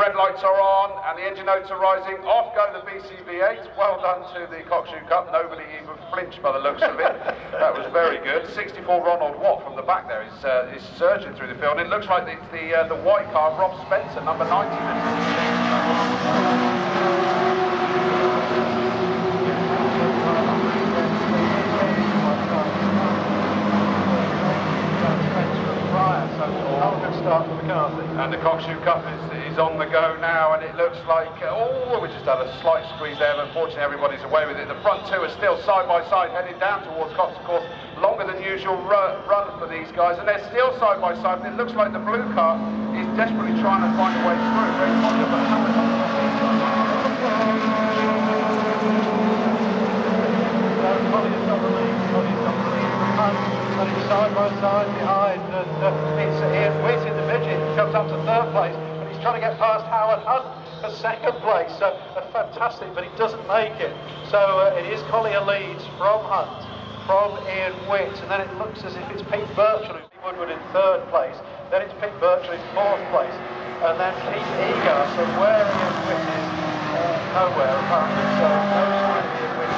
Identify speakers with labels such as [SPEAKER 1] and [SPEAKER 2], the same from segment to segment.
[SPEAKER 1] red lights are on and the engine notes are rising. Off go the BCV8. Well done to the Cockshoot Cup. Nobody even flinched by the looks of it. That was very good. 64 Ronald Watt from the back there is surging through the field. And it looks like it's the white car, Rob Spencer, number 90.
[SPEAKER 2] Start for McCarthy.
[SPEAKER 1] And the Cockshoot Cup is on the go now, and it looks like, we just had a slight squeeze there, but unfortunately everybody's away with it. The front two are still side by side, heading down towards Cox, of course, longer than usual run for these guys, and they're still side by side, and it looks like the blue car is desperately trying to find a way through. Very popular, but
[SPEAKER 2] and it's side by side behind, and it's Ian Witt in the midget. He comes up to third place, and he's trying to get past Howard Hunt for second place. So fantastic, but he doesn't make it. So it is Collier leads from Hunt, from Ian Witt, and then it looks as if it's Pete Birchall who's Woodward in third place. Then it's Pete Birchall in fourth place, and then Pete Eager. So where Ian Witt is, nowhere apparently. So no sign of Ian Witt.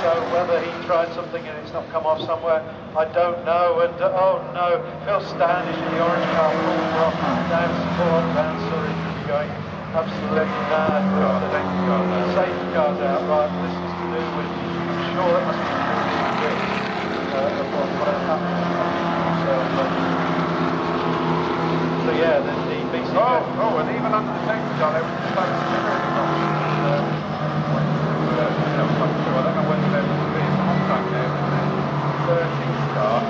[SPEAKER 2] So whether he tried something and it's not come off somewhere, I don't know. And oh no, Phil Standish in the orange car pulled off down support, down Surrey, going absolutely mad. The safety car's out, right? This is to do with, I'm sure that must be to do with what has happened. So yeah, the BC.
[SPEAKER 1] And even under the safety car, there was just like security problems. I don't know whether there was a contact there with the 13th car.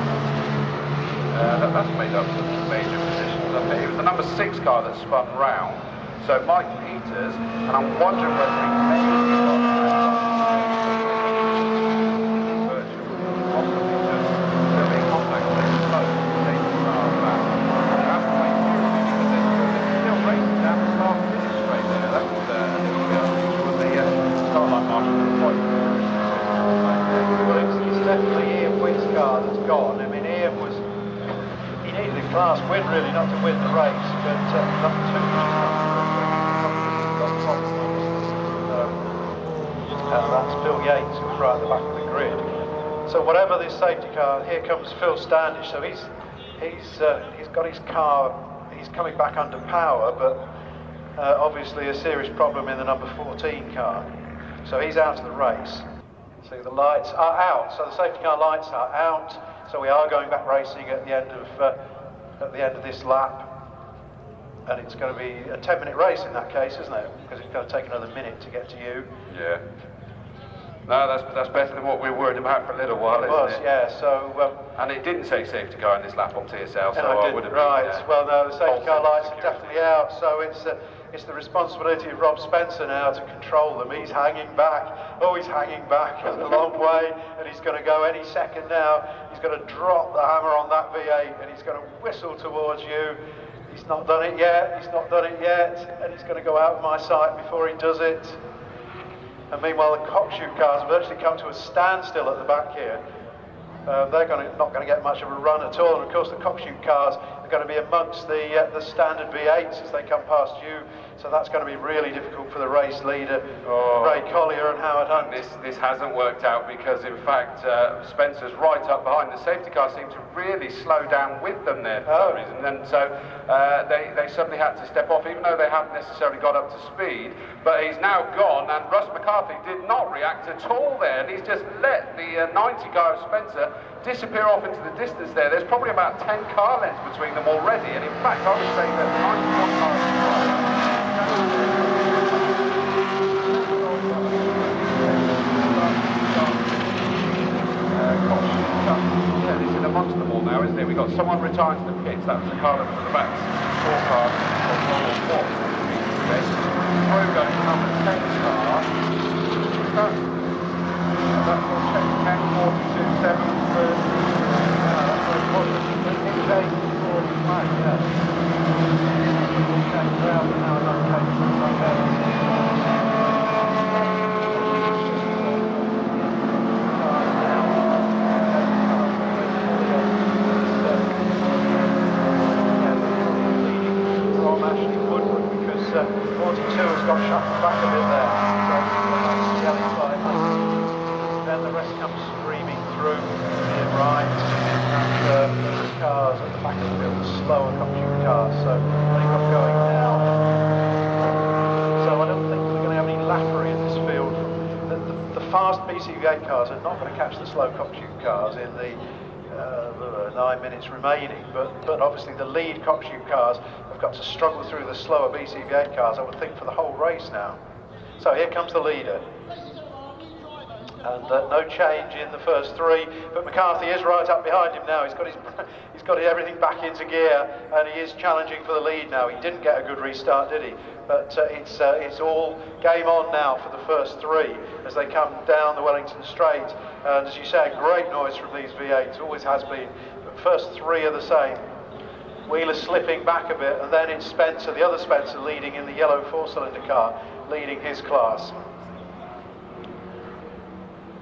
[SPEAKER 1] That's made up some major positions up here. It was the number 6 car that spun round. So Mike Peters, and I'm wondering whether he
[SPEAKER 2] class win really, not to win the race, but number 2 that's Bill Yates, who's right at the back of the grid. So whatever this safety car, here comes Phil Standish. So he's got his car, he's coming back under power, but obviously a serious problem in the number 14 car. So he's out of the race. So the lights are out. So the safety car lights are out. So we are going back racing at the end of this lap, and it's going to be a 10-minute race in that case, isn't it? Because it's going to take another minute to get to you.
[SPEAKER 1] Yeah. No, that's better than what we were worried about for a little while, isn't it?
[SPEAKER 2] Yeah. So.
[SPEAKER 1] And it didn't say safety car in this lap on TSL, so
[SPEAKER 2] I
[SPEAKER 1] would have been.
[SPEAKER 2] Right. Well, no, the safety car lights are definitely out. So it's the responsibility of Rob Spencer now to control them. He's hanging back. Oh, he's hanging back a long way, and he's going to go any second now. He's going to drop the hammer on that V8, and he's going to whistle towards you. He's not done it yet. And he's going to go out of my sight before he does it. And meanwhile, the Cockshoot cars have actually come to a standstill at the back here. They're not going to get much of a run at all. And of course, the Cockshoot cars are going to be amongst the standard V8s as they come past you. So that's going to be really difficult for the race leader, Ray Collier and Howard Hunt.
[SPEAKER 1] This hasn't worked out because, in fact, Spencer's right up behind. The safety car seemed to really slow down with them there for some reason. And so they suddenly had to step off, even though they haven't necessarily got up to speed. But he's now gone, and Russ McCarthy did not react at all there. And he's just let the 90 car of Spencer disappear off into the distance there. There's probably about 10 car lengths between them already. And in fact, I would say that 91 cars. Yeah, this is amongst them all now, isn't it? We've got someone retiring to the pits. That was the car that was at the back. Scorecard of Ronald Watt. Through going to number 10 car. That will check 10, 42, 7, 30. That's very positive. It's 8, 45, yeah. We'll check around and now another case.
[SPEAKER 2] 42 has got shut back a bit there. So the yellow flag. Then the rest comes streaming through here right, and the cars at the back of the field, the slower Cockshoot cars. So they've got going now. So I don't think we're going to have any Laffery in this field. The fast BCV8 cars are not going to catch the slow Cockshoot cars in the 9 minutes remaining, but obviously the lead Cockshoot cars have got to struggle through the slower BCV8 cars, I would think, for the whole race now. So here comes the leader. And no change in the first three, but McCarthy is right up behind him now. He's got everything back into gear, and he is challenging for the lead now. He didn't get a good restart, did he? But it's all game on now for the first three as they come down the Wellington Straight. And as you say, great noise from these V8s, always has been. But first three are the same. Wheeler slipping back a bit, and then it's Spencer, the other Spencer, leading in the yellow four-cylinder car, leading his class.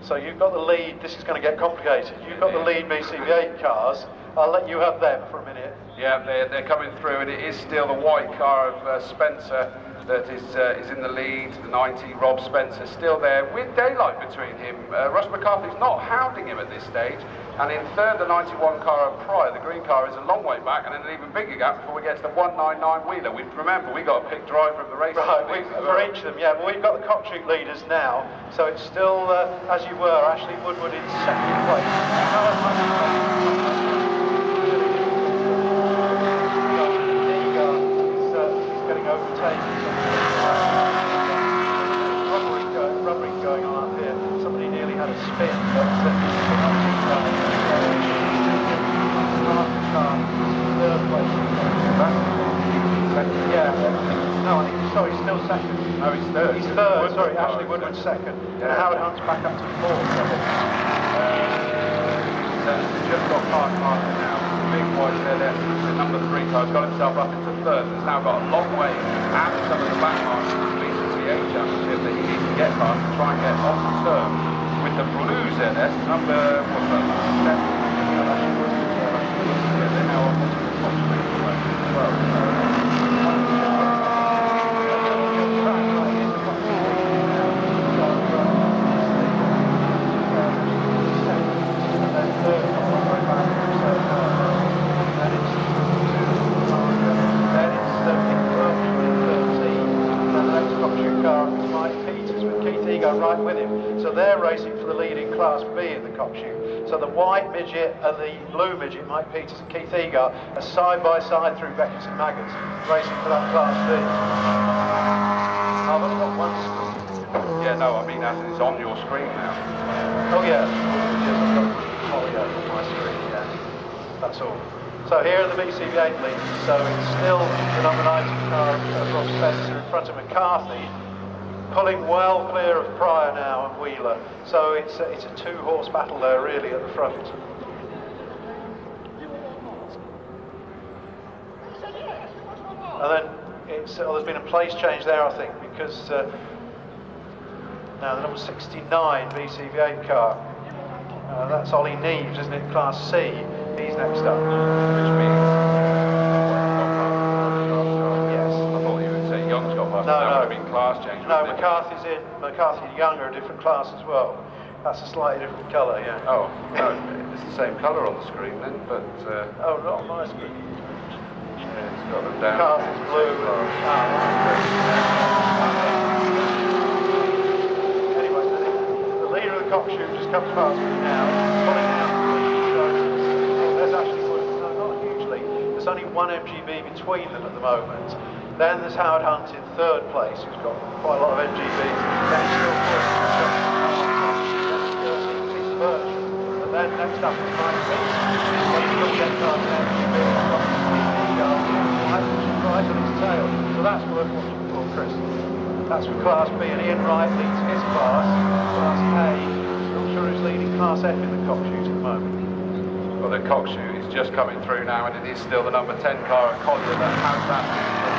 [SPEAKER 2] So you've got the lead. This is going to get complicated. You've got the lead BCV8 cars. I'll let you have them for a minute.
[SPEAKER 1] Yeah, they're coming through, and it is still the white car of Spencer that is in the lead. The 90, Rob Spencer, still there with daylight between him. Russ McCarthy's not hounding him at this stage. And in third, the 91 car of Pryor, the green car, is a long way back, and then an even bigger gap before we get to the 199 Wheeler. Remember, we got a pick driver of the race.
[SPEAKER 2] Right, for each of them, yeah. But we've got the Cockshoot leaders now, so it's still, as you were, Ashley Woodward in second place. He's getting overtaken. Rubbering going on up here. Somebody nearly had a spin, but third place. Yeah. No, I think sorry, still second.
[SPEAKER 1] No, he's third.
[SPEAKER 2] He's third. Sorry, Ashley Woodward's second. Yeah. And Howard Hunt's back up to fourth.
[SPEAKER 1] Just got past Martin now. Big boys there. The number 3 car's got himself up into third. It's now got a long way and some of the back marks of the BCV8 championship that he needs to get past to try and get on the turn with the blues in it. Number, what's that, 7? They're now on the top speed as well.
[SPEAKER 2] Right with him. So they're racing for the lead in Class B in the Cockshoot. So the white midget and the blue midget, Mike Peters and Keith Egar, are side by side through Beckett and Maggars, racing for that Class B. I've only got one screen.
[SPEAKER 1] Yeah, no, I mean as it's on your screen now.
[SPEAKER 2] Oh yeah, oh yeah, on my screen, yeah. That's all. So here are the BCV8 leaders. So it's still the number 90 car of Rob Spencer in front of McCarthy, pulling well clear of Pryor now and Wheeler. So it's a 2-horse battle there really at the front. And then there's been a place change there, I think, because now the number 69 BCV8 car, that's Ollie Neves, isn't it, Class C, he's next up. Which means
[SPEAKER 1] No, class change.
[SPEAKER 2] No, McCarthy's in. McCarthy and Young are a different class as well. That's a slightly different colour, yeah.
[SPEAKER 1] Oh, no, it's the same colour on the screen then, but...
[SPEAKER 2] oh, not on my screen.
[SPEAKER 1] Yeah, it's got them down.
[SPEAKER 2] McCarthy's blue. Anyway, the leader of the Cockshoot just comes past me now, pulling out the lead. There's Ashley Wood. No, not hugely. There's only one MGB between them at the moment. Then there's Howard Hunt in third place, who's got quite a lot of MGBs. Then he's still first. But then next up is Mike Peters. When you look at past MGB, he's got right on his tail. So that's worth watching for, Chris. That's for Class B, and Ian Wright leads his class, Class A. Not sure who's leading Class F in the Cockshoot at the moment.
[SPEAKER 1] Well, the Cockshoot is just coming through now, and it is still the number 10 car of Collier that has that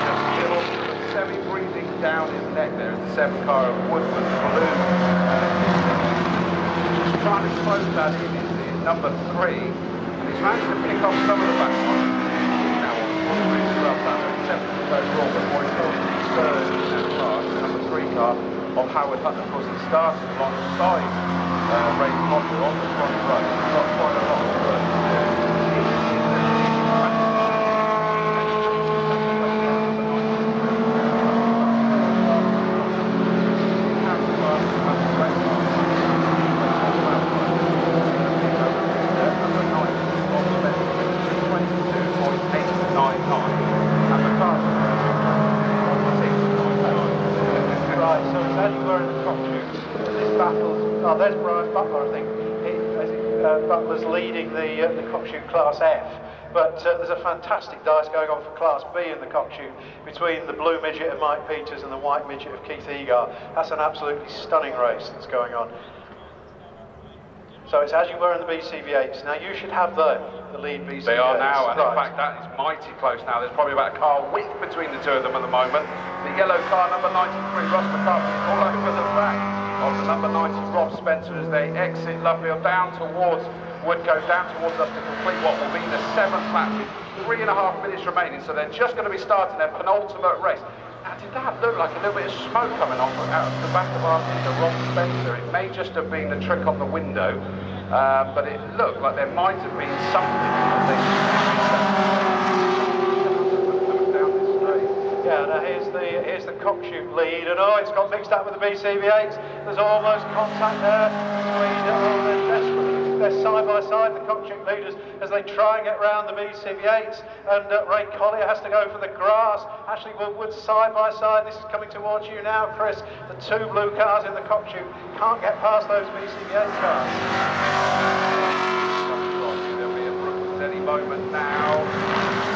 [SPEAKER 1] just still semi-breathing down his neck there. It's the 7 car of Woodward, the balloon. Just trying to close that in is number 3, and he's managed to pick off some of the back ones. Now on 4 as well, except for those overall, but boys still car of Howard Hunt. Of course, he started alongside Ray Potter on the front row. He's got quite a lot of work to do.
[SPEAKER 2] There's Brian Butler, I think. Butler's leading the Cockshoot Class F, but there's a fantastic dice going on for Class B in the Cockshoot between the blue midget of Mike Peters and the white midget of Keith Egar. That's an absolutely stunning race that's going on. So it's as you were in the BCV8s. Now you should have the lead BCV8s.
[SPEAKER 1] They are now, and in fact that is mighty close now. There's probably about a car width between the two of them at the moment. The yellow car, number 93, Ross McCarthy, is all over the back of the number 90 Rob Spencer as they exit Lovefield down towards Woodcote, down towards us to complete what will be the 7th lap with 3.5 minutes remaining. So they're just going to be starting their penultimate race. Now, did that look like a little bit of smoke coming off out of the back of our leader, Rob Spencer? It may just have been a trick on the window, but it looked like there might have been something.
[SPEAKER 2] Yeah, now here's the Cockshoot lead, and oh, it's got mixed up with the BCV8s. There's almost contact there between, they're side by side, the Cockshoot leaders, as they try and get round the BCV8s, and Ray Collier has to go for the grass. Ashley Woodward side by side. This is coming towards you now, Chris. The two blue cars in the Cockshoot can't get past those BCV8 cars.
[SPEAKER 1] There'll be a Brooklands any moment now.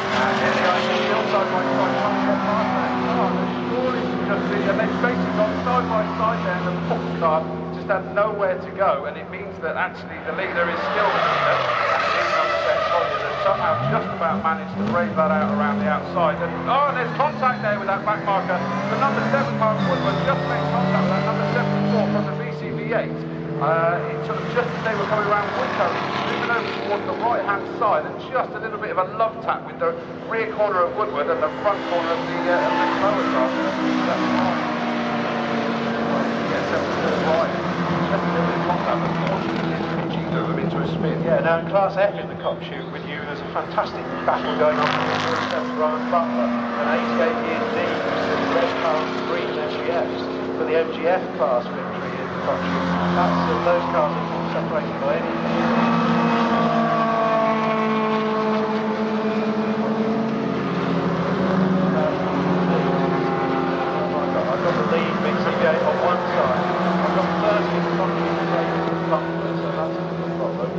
[SPEAKER 1] And here they are, still side by side, trying to get past that car. Surely just and they've basically gone side by side there, and the fourth car just had nowhere to go, and it means that actually the leader is still the leader, and it is number 10 Collier that somehow just about managed to brave that out around the outside. And oh, there's contact there with that back marker. The number 7 car Woodward just made contact with that number 74 from the BCV8. It sort of just as they were coming around Woodcote, moving over towards the right-hand side, and just a little bit of a love tap with the rear corner of Woodward and the front corner of the lower car. Just a little bit of contact, unfortunately, it's pitching them into a spin.
[SPEAKER 2] Yeah, now in Class F in the Cockshoot with you, there's a fantastic battle going on between Brian Butler and 88 year D, the red car and green MGFs for the MGF class victory. Those cars are not separated by anything. I've got the lead BCV8 on one side. I've got 30 Cockshoot, so that's the problem.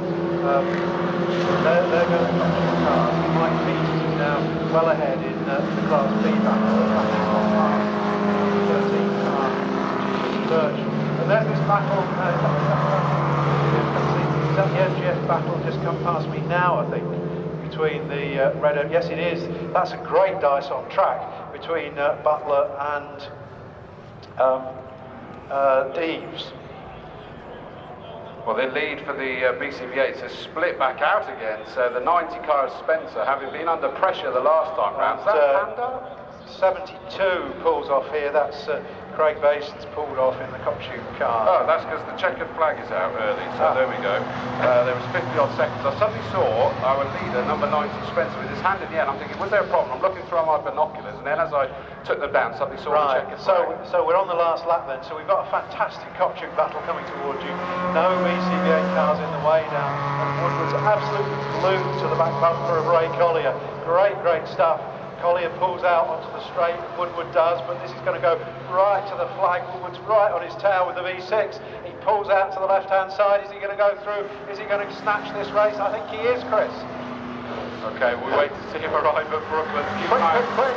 [SPEAKER 2] They're going to Cockshoot cars. Mike Peters is now well ahead in the Class B battle. That is on past 13 car, which is virtual. There's this battle, is that the MGF battle just come past me now, I think, between the red, yes it is, that's a great dice on track between Butler and Deeves.
[SPEAKER 1] Well, the lead for the BCV8s has split back out again, so the 90 car of Spencer, having been under pressure the last time round, is that Panda?
[SPEAKER 2] 72 pulls off here, that's Craig Bason's pulled off in the Cockshoot car.
[SPEAKER 1] Oh, that's because the checkered flag is out early, so there we go. There was 50 odd seconds. I suddenly saw our leader, number 90, Spencer, with his hand in the air, and I'm thinking, was there a problem? I'm looking through my binoculars, and then as I took them down, suddenly saw the checkered flag.
[SPEAKER 2] So we're on the last lap then, so we've got a fantastic Cockshoot battle coming towards you. No BCV8 cars in the way now, and Woodward's absolutely glued to the back bumper of Ray Collier. Great stuff. Collier pulls out onto the straight, Woodward does, but this is going to go right to the flag. Woodward's right on his tail with the V6. He pulls out to the left-hand side. Is he going to go through? Is he going to snatch this race? I think he is, Chris.
[SPEAKER 1] Okay, we'll wait to see him arrive at Brooklyn.
[SPEAKER 2] Quick.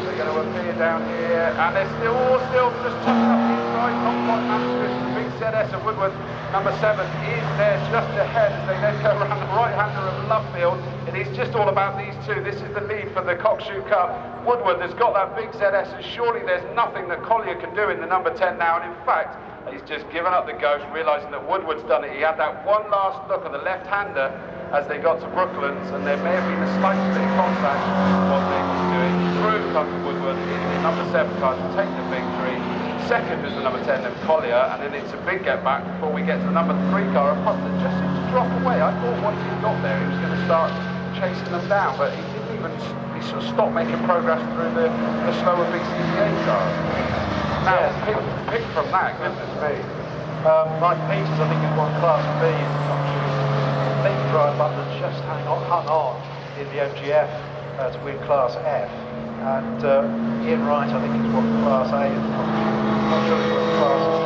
[SPEAKER 1] They're going to appear down here, and they're still just tucking up the inside, not quite managed this. The big ZS of Woodward, number 7, is there just ahead as they then go around the right-hander of Lovefield. It is just all about these two. This is the lead for the Cockshoot Cup. Woodward has got that big ZS, and surely there's nothing that Collier can do in the number 10 now, and in fact, he's just given up the ghost, realising that Woodward's done it. He had that one last look at the left-hander as they got to Brooklands, and there may have been a slight bit of contact. Wasn't able to do it. through Country Woodward in number 7 car to take the victory. Second is the number 10, then Collier, and then it's a big get back before we get to the number 3 car, a punt that just seemed to drop away. I thought once he got there he was going to start chasing them down, but he didn't even, he sort of stopped making progress through the slower BCV8 cars. Now, pick from that, goodness me.
[SPEAKER 2] Mike Peters, I think, has won Class B in the country. Lee Drive Butler just hung on in the MGF to win Class F. And Ian Wright, I think, he's won Class A in the country. I'm not sure he's won Class A.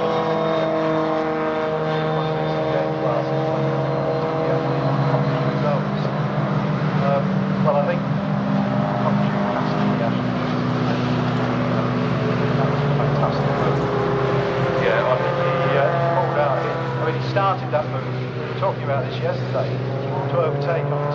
[SPEAKER 2] Well, I think country has to be actually. That was a fantastic move. Yeah, I think he pulled out. I mean, he started that move. We were talking about this yesterday. To overtake on